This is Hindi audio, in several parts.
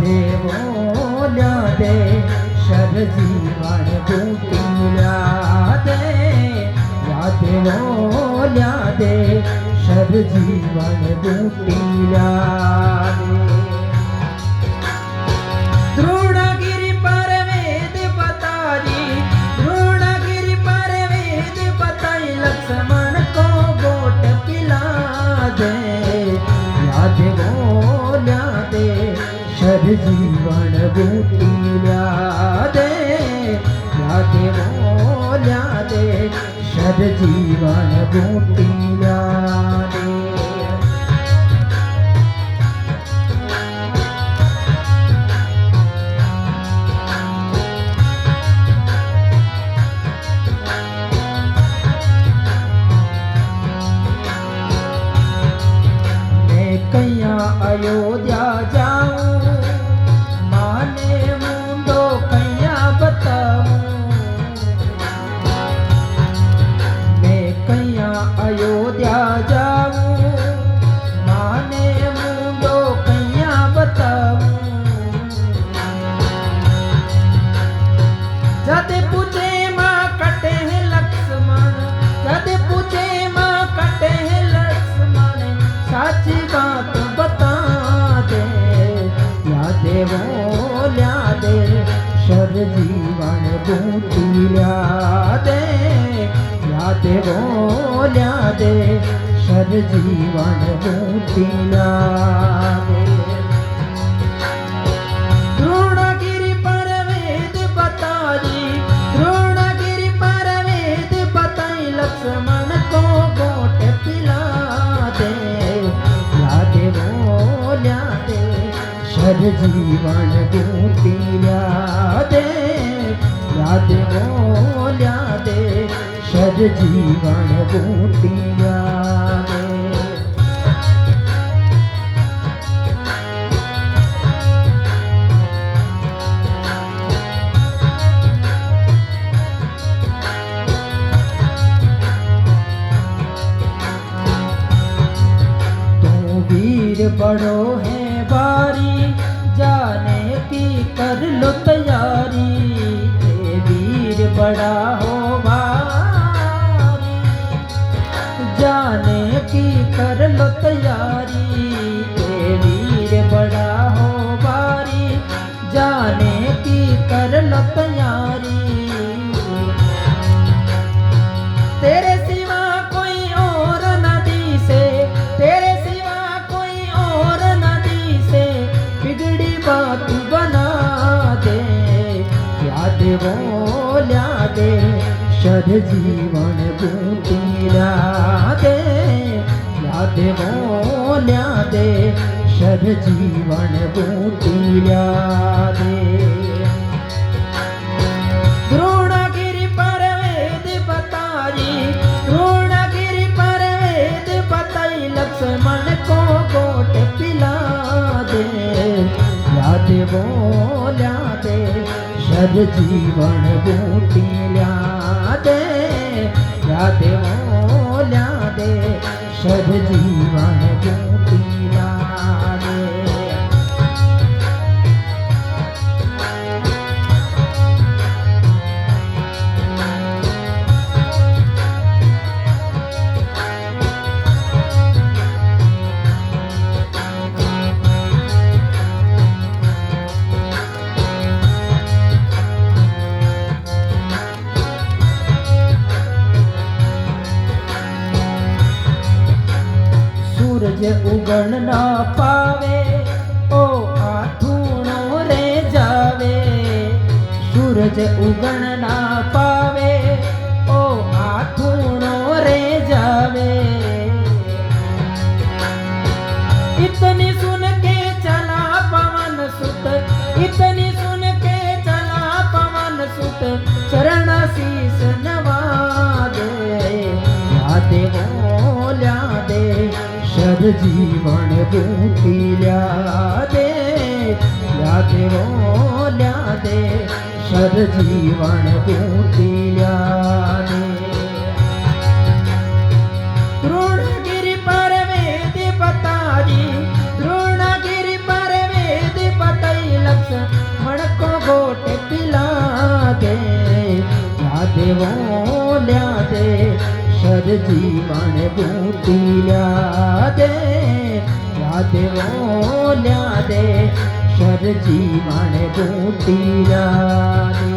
देवोल्या दे शरजीवन बूटील्या दे या देवोल्या दे शरजीवन बूटील्या दे द्रोणगिरी पर वेद बताई द्रोणगिरी पर वेद बताई लक्ष्मण को गोट पिला दे या देवोल्या दे शरजीवन बूटील्या दे या देवोल्या दे शरजीवन बूटील्या दे कैया अयोध्या जाऊं माने मुंडो कैया बताऊं मैं कैया अयोध्या जाऊं माने मुंडो कैया बताऊं जदे पूछे माँ कटे है लक्ष्मण जदे पूछे माँ कटे है लक्ष्मण साची बात बता दे या देवोल्या दे शरजीवन बूटील्या दे या देवोल्या दे शरजीवन बूटील्या दे द्रोणगिरी पर वेद बताई द्रोणगिरी पर वेद बताई लक्ष्मण को गोट पिला दे या देवोल्या दे शरजीवन बूटील्या दे या देवोल्या दे शरजीवन बूटील्या दे वीर बड़ो है बारी जाने की कर लो तैयारी ये वीर बड़ा हो भारी जाने की कर लो तैयारी ये वीर बड़ा हो भारी जाने की कर लो तैयारी तेरे सिवा कोई और नदी से तेरे बिगड़ी बात बना दे या देवोल्या दे शरजीवन बूटील्या दे या देवोल्या दे शरजीवन बूटील्या दे द्रोणगिरी पर वेद बताई द्रोणगिरी पर वेद बताई लक्ष्मण को गोट पिला दे या देवोल्या दे शरजीवन बूटील्या दे या देवोल्या दे शरजीवन बूटील्या दे सूरज उगण ना पावे ओ आठूणो रे जावे सूरज उगण ना पावे ओ आठूणो रे जावे इतनी सुन के चला पवन सुत इतनी सुन के चला पवन सुत चरण शीस नवा दे या देवोल्या दे शरजीवन बूटील्या दे या देवोल्या दे शरजीवन बूटील्या दे द्रोणगिरी पर वेद बताई द्रोणगिरी पर वेद बताई देवोल्या दे शर जीवन बूटिल्या दे या देवोल्या दे शर जीवन बूटिल्या दे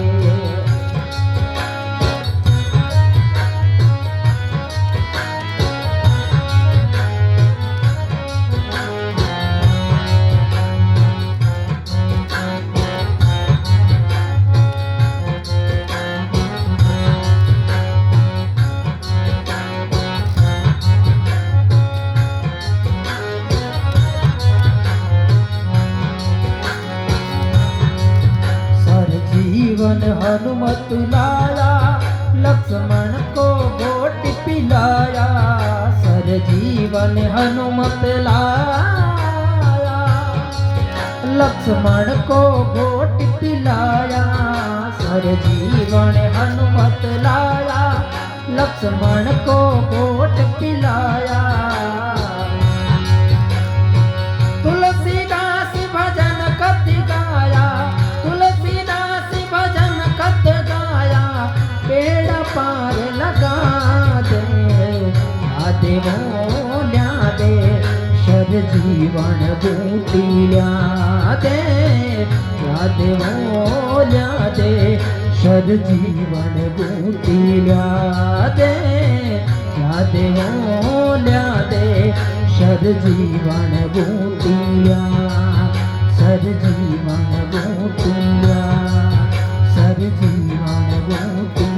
जीवन हनुमत लाया लक्ष्मण को गोट पिलाया सर जीवन हनुमत लाया लक्ष्मण को गोट पिलाया सर जीवन हनुमत लाया लक्ष्मण को गोट पिलाया तुलसीदास भजन कति गाया बेड़ा पार लगा दे या देवोल्या दे शर जीवन बूटिल्या दे या देवोल्या दे शर जीवन बूटिल्या दे या देवोल्या दे शर जीवन बूटिल्या सर जीवन बूटिल्या सर जीवन बूटिल्या